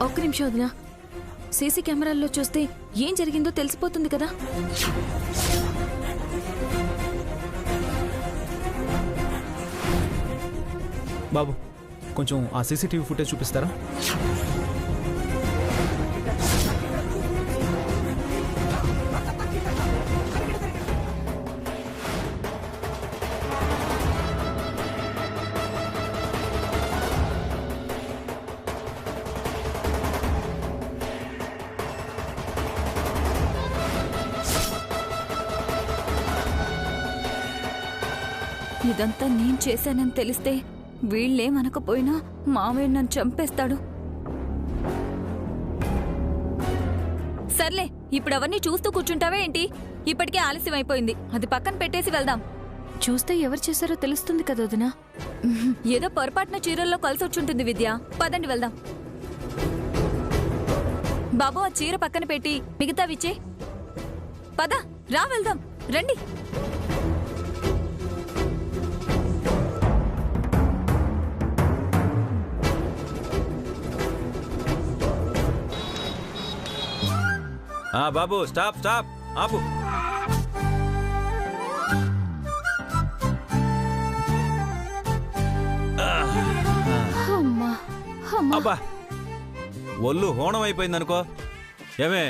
ఒక్క నిమిషం వదినా, సీసీ కెమెరాల్లో చూస్తే ఏం జరిగిందో తెలిసిపోతుంది కదా. బాబు కొంచెం ఆ సీసీటీవీ ఫుటేజ్ చూపిస్తారా? ఇదంతా నేను చేశానని తెలిస్తే వీళ్ళేమనకపోయినా మామయ్య నన్ను చంపేస్తాడు. సర్లే, ఇప్పుడు అవన్నీ చూస్తూ కూర్చుంటావే ఏంటి? ఇప్పటికే ఆలస్యం అయిపోయింది. అది పక్కన పెట్టేసి వెళ్దాం. చూస్తే ఎవరు చేశారో తెలుస్తుంది కదా వదినా. ఏదో పొరపాటున చీరల్లో కలిసొచ్చుంటుంది విద్య. పదండి వెళ్దాం. బాబు ఆ చీర పక్కన పెట్టి మిగతావిచ్చే. పద, రా వెళ్దాం. రండి. బాబు స్టాప్ స్టాప్ ఆపు. అబ్బా, ఒళ్ళు హోణం అయిపోయింది అనుకో. ఏమే,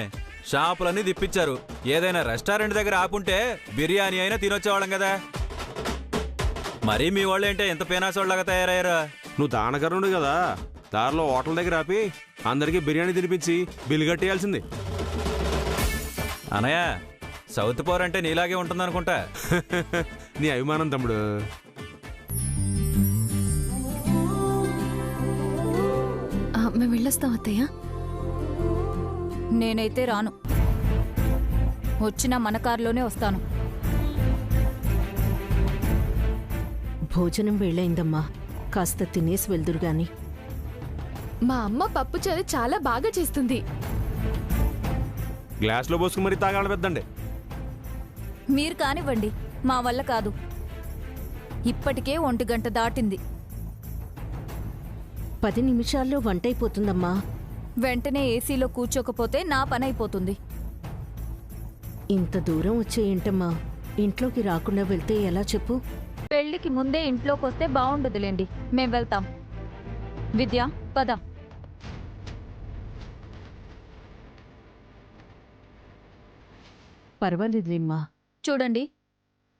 షాపులన్నీ తిప్పించారు. ఏదైనా రెస్టారెంట్ దగ్గర ఆపుంటే బిర్యానీ అయినా తినొచ్చేవాళ్ళం కదా. మరీ మీ వాళ్ళు ఏంటే ఎంత పేనాసోళ్ళగా తయారయ్యారా? నువ్వు దానకరుడు కదా, దారిలో హోటల్ దగ్గర ఆపి అందరికీ బిర్యానీ తినిపించి బిల్లు కట్టేయాల్సింది. అనయ్య, సౌత్ పవర్ అంటే నీలాగే ఉంటుందనుకుంటా. నీ అభిమానం తమ్ముడు. మేము వెళ్ళొస్తాం అత్తయ్య. నేనైతే రాను. వచ్చినా మన కారులోనే వస్తాను. భోజనం వేళైందమ్మా, కాస్త తినేసి వెళ్దురు గాని. మా అమ్మ పప్పు చారు చాలా బాగా చేస్తుంది. గ్లాస్లో పోసుకుని మరీ తాగాలి పెద్దండి. మీరు కానివ్వండి, మా వల్ల కాదు. ఇప్పటికే 1 గంట దాటింది. 10 నిమిషాల్లో వంటైపోతుందమ్మా. వెంటనే ఏసీలో కూర్చోకపోతే నా పనైపోతుంది. ఇంత దూరం వచ్చేయంటమ్మా, ఇంట్లోకి రాకుండా వెళ్తే ఎలా చెప్పు? పెళ్లికి ముందే ఇంట్లోకొస్తే బాగుండదులేండి. మేం వెళ్తాం. విద్య, పద. పర్వాలేదులేమ్మా. చూడండి,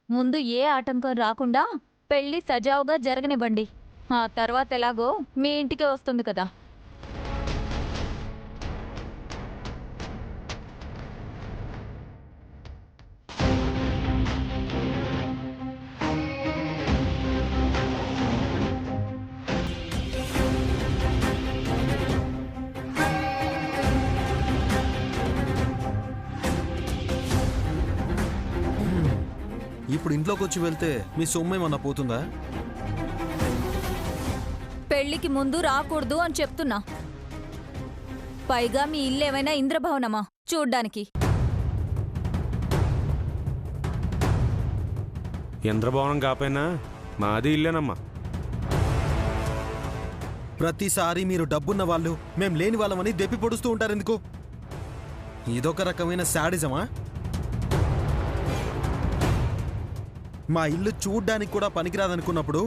ముందు ఏ ఆటంకం రాకుండా పెళ్లి సజావుగా జరగనివ్వండి. ఆ తర్వాత ఎలాగో మీ ఇంటికే వస్తుంది కదా. ఇప్పుడు ఇంట్లోకి వచ్చి వెళ్తే మీ సొమ్మేమన్నా పోతుందా? పెళ్లికి ముందు రాకూడదు అని చెప్తున్నా. పైగా మీ ఇల్లు ఏమైనా ఇంద్రభవనమా చూడ్డానికి? ఇంద్రభవనం కాపోయినా మాది ఇల్లేనమ్మా. ప్రతిసారి మీరు డబ్బున్న వాళ్ళు మేం లేని వాళ్ళమని దెప్పి పొడుస్తూ ఉంటారు ఎందుకు? ఇదొక రకమైన శాడిజమా? మా ఇల్లు చూడ్డానికి కూడా పనికిరాదనుకున్నప్పుడు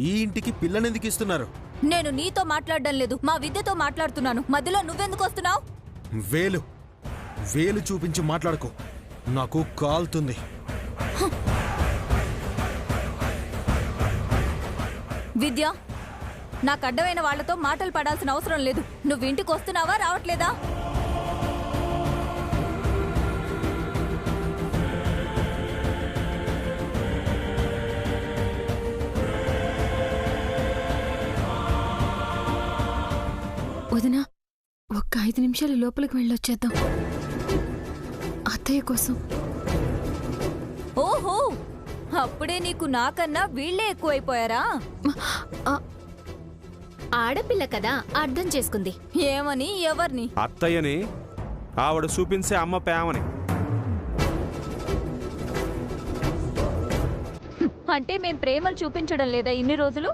ఈ ఇంటికి పిల్లనెందుకు ఇస్తున్నారు? నేను నీతో మాట్లాడడం లేదు, మా విద్యతో మాట్లాడుతున్నాను. మధ్యలో నువ్వెందుకు వస్తున్నావు? వేలు వేలు చూపించి మాట్లాడుకో, నాకు కాలుతుంది. విద్య, నాకు అడ్డమైన వాళ్లతో మాటలు పడాల్సిన అవసరం లేదు. నువ్వు ఇంటికి వస్తున్నావా, రావట్లేదా? వదినా, ఒక్క 5 నిమిషాలు లోపలికి వెళ్ళొచ్చేద్దాం అత్తయ్య కోసం. ఓహో, అప్పుడే నీకు నాకన్నా వీళ్లే ఎక్కువైపోయారా? ఆడపిల్ల కదా, అర్థం చేసుకుంది. ఏమని? ఎవరిని? అత్తయ్యని. ఆవిడ చూపించే అమ్మ ప్రేమని. అంటే మేం ప్రేమలు చూపించడం లేదా ఇన్ని రోజులు?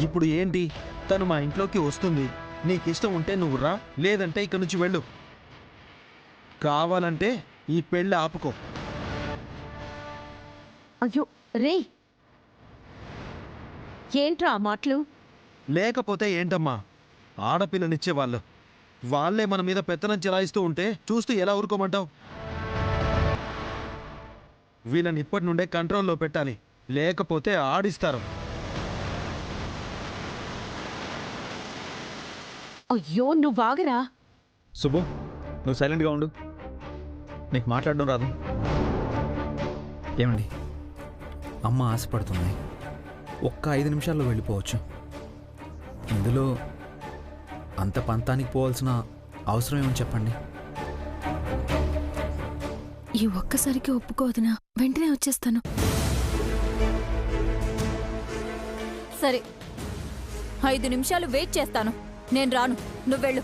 ఇప్పుడు ఏంటి, తను మా ఇంట్లోకి వస్తుంది, నీకిష్టం ఉంటే నువ్వు రా, లేదంటే ఇక్కడి నుంచి వెళ్ళు. కావాలంటే ఈ పెళ్ళి ఆపుకో. అయ్యో రే, ఏంట్రా ఆ మాటలు? లేకపోతే ఏంటమ్మా, ఆడపిల్లనిచ్చేవాళ్ళు వాళ్ళే మన మీద పెత్తనం చెలాయిస్తూ ఉంటే చూస్తూ ఎలా ఊరుకోమంటావు? వీళ్ళని ఇప్పటి నుండే కంట్రోల్లో పెట్టాలి, లేకపోతే ఆడిస్తారు. అయ్యో నువ్వు ఆగరా. సుబ్బు, నువ్వు సైలెంట్గా ఉండు. నీకు మాట్లాడడం రాదు. ఏమండి, అమ్మ ఆశపడుతుంది. ఒక్క 5 నిమిషాల్లో వెళ్ళిపోవచ్చు. ఇందులో అంత పంతానికి పోవాల్సిన అవసరం ఏమని చెప్పండి. ఈ ఒక్కసారికి ఒప్పుకోవద్దునా, వెంటనే వచ్చేస్తాను. సరే, 5 నిమిషాలు వెయిట్ చేస్తాను. నేను రాను, నువ్వెళ్ళు.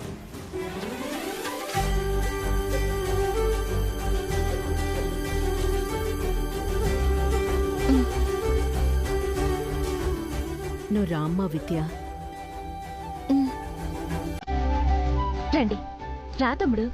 నువ్వు రామ్మా విద్య. రండి, రా తమ్ముడు.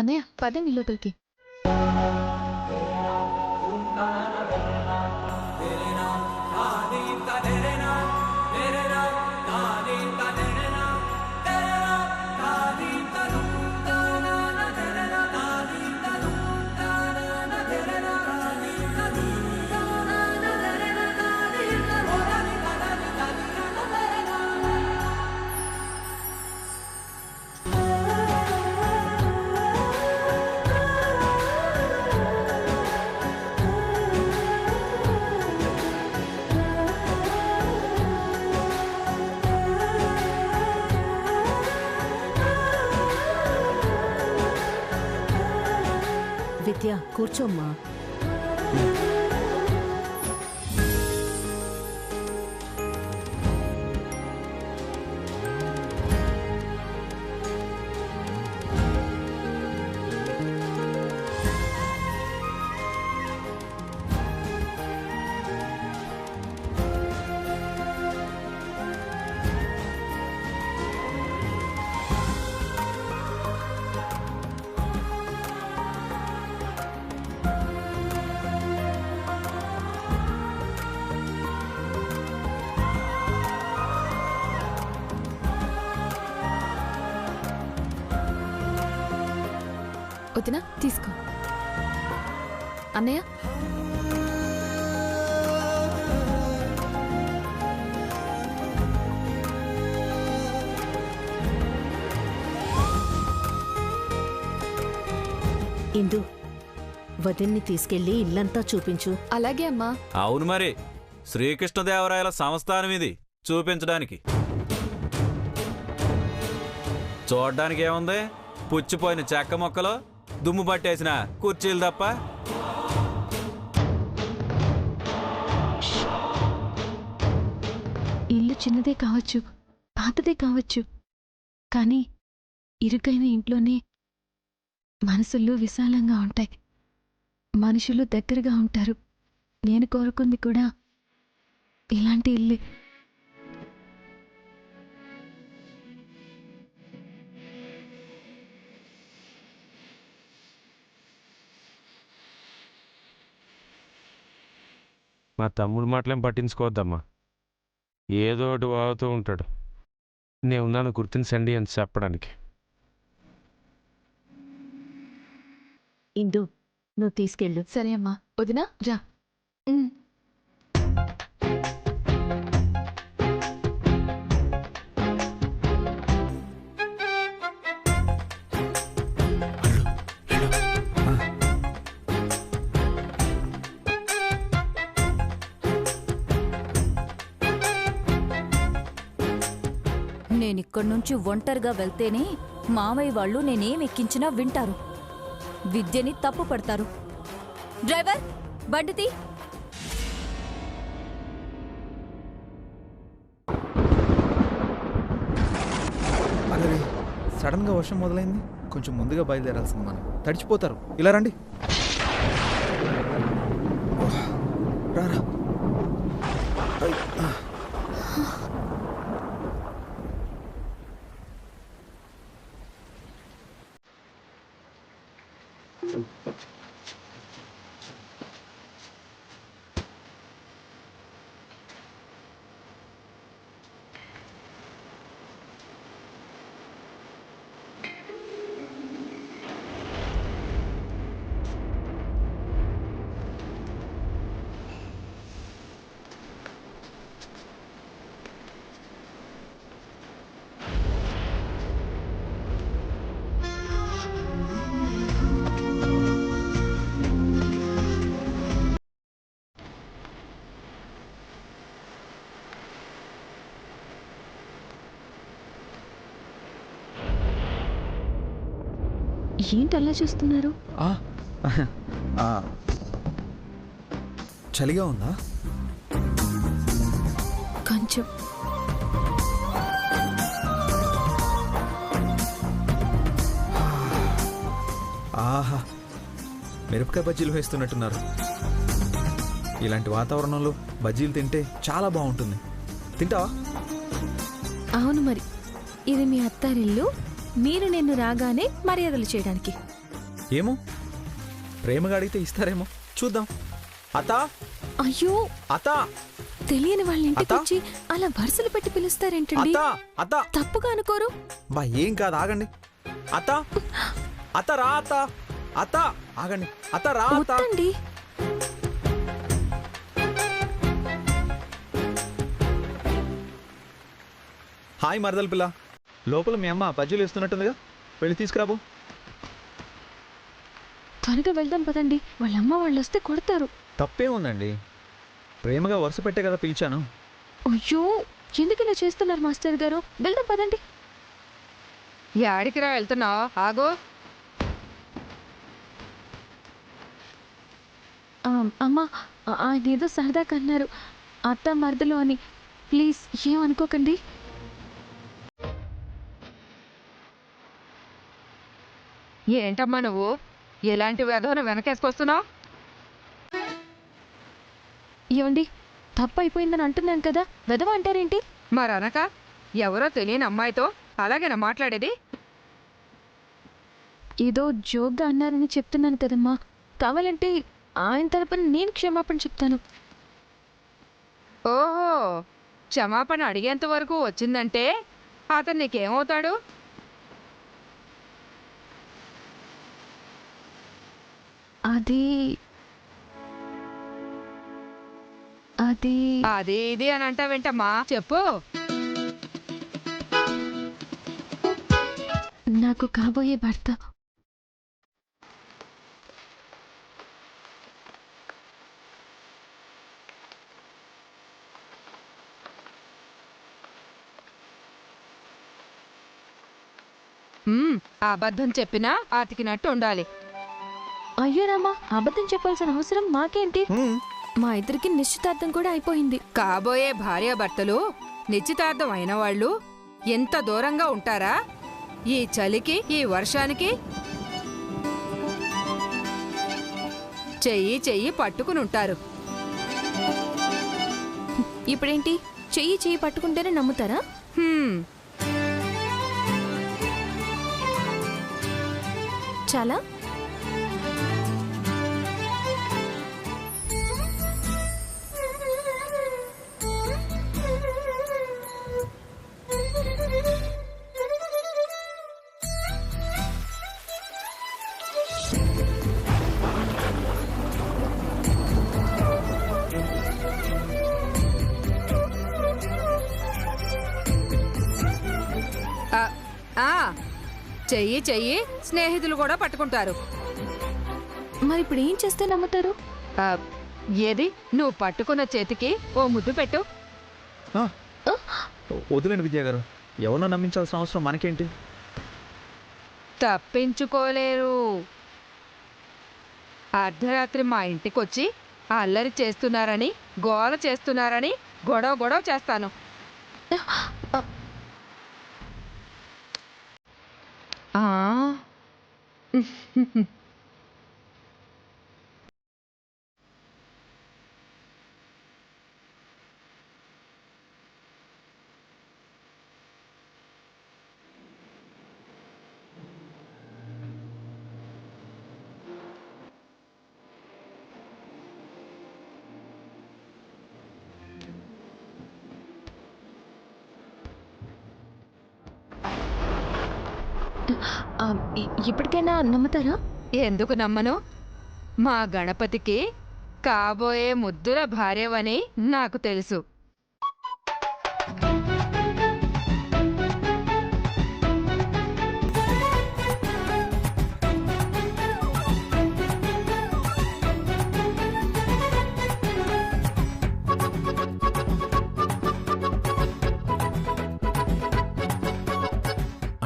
అన్నయ్య, పదండి లోపలికి. విద్య కూర్చోమ్మా. వదినా, తీసుకో. అన్నయ్య, ఇందు, వదిన్ని తీసుకెళ్లి ఇల్లంతా చూపించు. అలాగే అమ్మా. అవును మరి, శ్రీకృష్ణదేవరాయల సంస్థానం ఇది చూపించడానికి. చూడ్డానికి ఏముంది, పుచ్చిపోయిన చెక్క మొక్కలు, దుమ్ము పట్టేసిన కుర్చీలు తప్ప. ఇల్లు చిన్నదే కావచ్చు, పాతదే కావచ్చు, కానీ ఇరుకైన ఇంట్లోనే మనసులు విశాలంగా ఉంటాయి, మనుషులు దగ్గరగా ఉంటారు. నేను కోరుకుంది కూడా ఇలాంటి ఇల్లు. మా తమ్ముడు మాటలేం పట్టించుకోవద్దమ్మా, ఏదో ఒకటి వాగుతూ ఉంటాడు. నేను ఉన్నాను గుర్తించండి అని చెప్పడానికి. ఇందు, నువ్వు తీసుకెళ్ళు. సరే అమ్మా. వదినా, రా. నేనిక్కడి నుంచి ఒంటరిగా వెళ్తేనే మామయ్య వాళ్ళు నేనేం ఎక్కించినా వింటారు, విద్యని తప్పు పడతారు. డ్రైవర్, బండితి. అరే సడన్గా వర్షం మొదలైంది, కొంచెం ముందుగా బయలుదేరాల్సింది మనం. తడిచిపోతారు. ఇలా రండి. రారా. ఏంటి అలా చూస్తున్నారు? ఆ, ఆ, చలిగా ఉందా? కొంచెం. ఆహా, మిరపకాయ బజ్జీలు వేస్తున్నట్టున్నారు. ఇలాంటి వాతావరణంలో బజ్జీలు తింటే చాలా బాగుంటుంది. తింటావా? అవును, మరి ఇది మీ అత్తారిల్లు, మీరు నిన్ను రాగానే మర్యాదలు చేయడానికి. ఏమో, ప్రేమగా అడిగితే ఇస్తారేమో, చూద్దాం. అత్తా, అయ్యో, అత్తా, తెలియని వాళ్ళ ఇంటికి అత్తా? వచ్చి అలా వరుసలు పెట్టి పిలుస్తారేంటండి? అత్తా, అత్తా. తప్పుగా అనుకోరు? బా, ఏం కాదు, ఆగండి. అత్తా, అత్త రా. అత్త, అత్త, ఆగండి. అత్త రా. అత్త. వద్దండి. హాయ్ మరదల పిల్ల. లోపల మీ అమ్మ బజ్జీలు వేస్తున్నట్టుందిగా, వెళ్ళి తీసుకురాబో. త్వరగా వెళ్దాం పదండి, వాళ్ళ అమ్మ వాళ్ళు వస్తే కొడతారు. తప్పే ఉందండి, ప్రేమగా వరుస పెట్టే కదా పిలిచాను. అయ్యో, ఎందుకు ఇలా చేస్తున్నారు మాస్టర్ గారు? వెళ్దాం పదండి. యాడికిరా వెళ్తున్నావు? ఆగో. అమ్మా, ఆయన ఏదో సరదాగా అన్నారు, అత్త మరదలు అని. ప్లీజ్ ఏమనుకోకండి. ఏంటమ్మా నువ్వు ఎలాంటి వెధవను వెనకేసుకొస్తున్నావు? ఏమండి, తప్పు అయిపోయిందని అంటున్నాను కదా, వెదవ అంటారేంటి? మరనక ఎవరో తెలియని అమ్మాయితో అలాగేనా మాట్లాడేది? ఏదో జోక్గా అన్నారని చెప్తున్నాను కదమ్మా. కావాలంటే ఆయన తరపున నేను క్షమాపణ చెప్తాను. ఓహో, క్షమాపణ అడిగేంత వరకు వచ్చిందంటే అతను నీకేమవుతాడు? అది అది అది ఇది అని అంటావేంటమ్మా, చెప్పు. నాకు కాబోయే భర్త. అబద్ధం చెప్పినా అతికినట్టు ఉండాలి. అయ్యో రామా, అబద్ధం చెప్పాల్సిన అవసరం మాకేంటి? మా ఇద్దరికి నిశ్చితార్థం కూడా అయిపోయింది. కాబోయే భార్యాభర్తలు నిశ్చితార్థం అయిన వాళ్ళు ఎంత దూరంగా ఉంటారా? ఈ చలికి, ఈ వర్షానికి చెయ్యి చెయ్యి పట్టుకుని ఉంటారు. ఇప్పుడేంటి, చెయ్యి చెయ్యి పట్టుకుంటేనే నమ్ముతారా? హ్మ్, చాలా. చెయ్యి చెయ్యి స్నేహితులు కూడా పట్టుకుంటారు. మరి ఇప్పుడు ఏం చేస్తే నమ్ముతారు? ఏది, నువ్వు పట్టుకున్న చేతికి ఓ ముద్దు పెట్టు. వదిలేండి విద్యా గారు, ఎవరినో నమ్మించాల్సిన అవసరం మనకేంటి? తప్పించుకోలేరు. అర్ధరాత్రి మా ఇంటికొచ్చి అల్లరి చేస్తున్నారని, గోల చేస్తున్నారని గొడవ చేస్తాను. ఆ ఇప్పటికైనా నమ్ముతారా? ఎందుకు నమ్మను? మా గణపతికి కాబోయే ముద్దుల భార్యవని నాకు తెలుసు.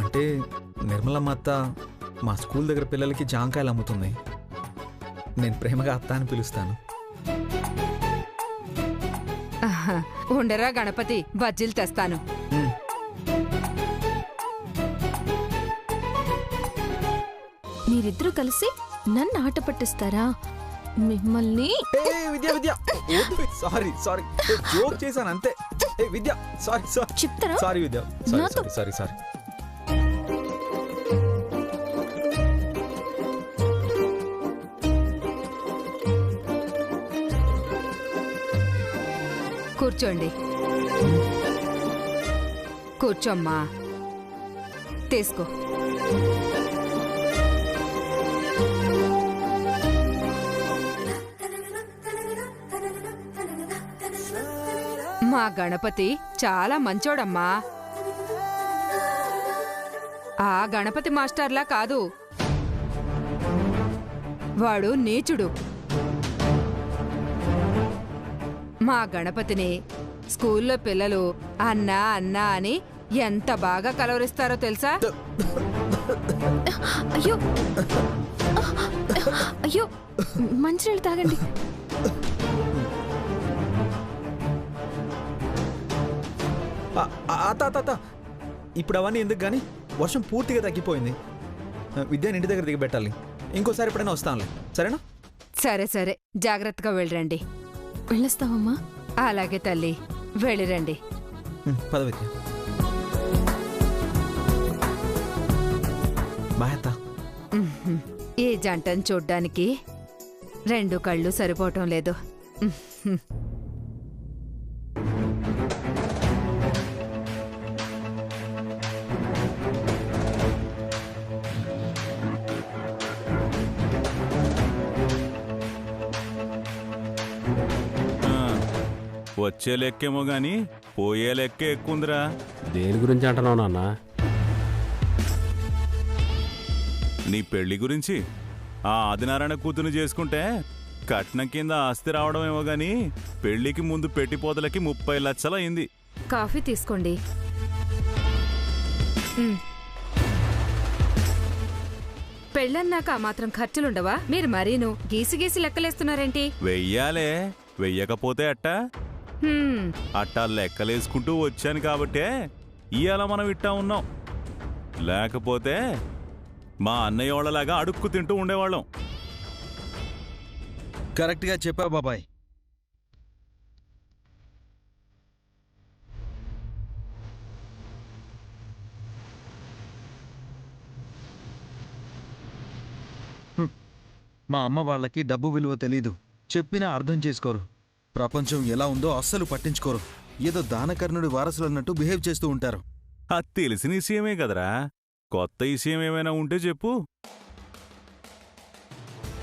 అంటే నిర్మలమ్మ అత్త మా స్కూల్ దగ్గర పిల్లలకి జాంకాయలు అమ్ముతుంది. నేను ప్రేమగా అత్త అని పిలుస్తాను. ఆహా, ఉండరా గణపతి, బజ్జీలు తెస్తాను. మీరిద్దరూ కలిసి నన్ను ఆట పట్టిస్తారా? మిమ్మల్ని విద్య సారీ జోక్ చేశాను అంతే. విద్య చెప్తారా? సారీ విద్య, సారీ. కూర్చోండి. కూర్చోమ్మా, తీసుకో. మా గణపతి చాలా మంచోడమ్మా. ఆ గణపతి మాస్టర్లా కాదు, వాడు నీచుడు. మా గణపతిని స్కూల్లో పిల్లలు అన్నా అన్నా అని ఎంత బాగా కలవరిస్తారో తెలుసా? అయ్యో అయ్యో, మంచినీళ్ళు తాగండి. అత్త ఇప్పుడు అవన్నీ ఎందుకు కానీ, వర్షం పూర్తిగా తగ్గిపోయింది. విద్యని ఇంటి దగ్గర దిగబెట్టాలి. ఇంకోసారి ఎప్పుడైనా వస్తానులే, సరేనా? సరే, జాగ్రత్తగా వెళ్ళిరండి. వెళ్ళొస్తావమ్మా? అలాగే తల్లి, వెళ్ళిరండి. పద విద్య. బాయ్ అత్త. ఈ జంటను చూడ్డానికి 2 కళ్ళు సరిపోవటం లేదు. వచ్చే లెక్కేమో గాని పోయే లెక్కే ఎక్కువందిరా. దేని గురించి అంటున్నావు నాన్న? నీ పెళ్లి గురించి. ఆ ఆదినారాయణ కూతురు చేసుకుంటే కట్నం కింద ఆస్తి రావడమేమో గాని పెళ్లికి ముందు పెట్టిపోతలకి 30 లక్షలు అయింది. కాఫీ తీసుకోండి. పెళ్ళన్నాక మాత్రం ఖర్చులుండవా? మీరు మరీను గీసి లెక్కలేస్తున్నారేంటి? వెయ్యాలే, వెయ్యకపోతే అట్టా? అట్టా లెక్కలేసుకుంటూ వచ్చాను కాబట్టే ఇవాళ మనం ఇట్టా ఉన్నాం. లేకపోతే మా అన్నయ్య వాళ్ళలాగా అడుక్కు తింటూ ఉండేవాళ్ళం. కరెక్ట్గా చెప్పావు బాబాయ్. మా అమ్మ వాళ్ళకి డబ్బు విలువ తెలీదు. చెప్పినా అర్థం చేసుకోరు. ప్రపంచం ఎలా ఉందో అస్సలు పట్టించుకోరు. ఏదో దానకర్ణుడి వారసులు అన్నట్టు బిహేవ్ చేస్తూ ఉంటారు. అది తెలిసిన విషయమే కదరా. కొత్త విషయం ఏమైనా ఉంటే చెప్పు.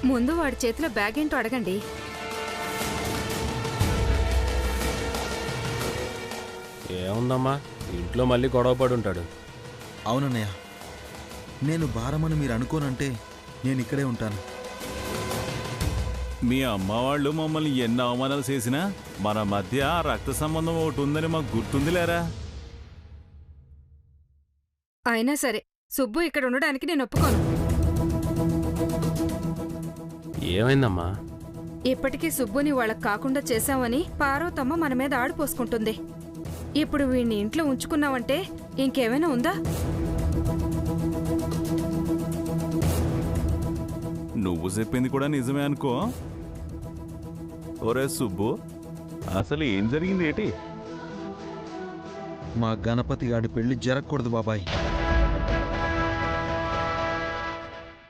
ముందు వాడి చేతిలో బ్యాగ్ ఏంటో అడగండి. ఏముందమ్మా, ఇంట్లో మళ్ళీ గొడవ పడి ఉంటాడు. అవునన్నయ్య, నేను భారమని మీరు అనుకోనంటే నేను ఇక్కడే ఉంటాను. మీ అమ్మ వాళ్ళు మమ్మల్ని ఎన్ని అవమానాలు చేసినా మన మధ్య రక్త సంబంధం ఒకటి ఉందని మాకు గుర్తుందిలేరా. అయినా సరే సుబ్బు ఇక్కడ ఉండడానికి నేను ఒప్పుకోను. ఏమైందమ్మా? ఇప్పటికీ సుబ్బుని వాళ్ళకి కాకుండా చేశామని పార్వతమ్మ మన మీద ఆడిపోసుకుంటుంది. ఇప్పుడు వీణ్ణి ఇంట్లో ఉంచుకున్నావంటే ఇంకేమైనా ఉందా? నువ్వు చెప్పింది కూడా నిజమే అనుకో. ఒరే సుబ్బు, అసలు ఏం జరిగింది ఏంటి? మా గణపతి గాడి పెళ్లి జరగకూడదు బాబాయ్,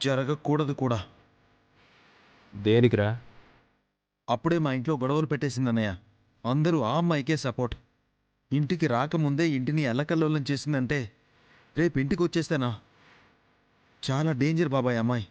జరగకూడదు కూడా. దేనికిరా? అప్పుడే మా ఇంట్లో గొడవలు పెట్టేసిందన్నయ్య. అందరూ ఆ అమ్మాయికే సపోర్ట్. ఇంటికి రాకముందే ఇంటిని అల్లకల్లోలం చేసిందంటే రేపు ఇంటికి వచ్చేస్తేనా చాలా డేంజర్ బాబాయ్ అమ్మాయి.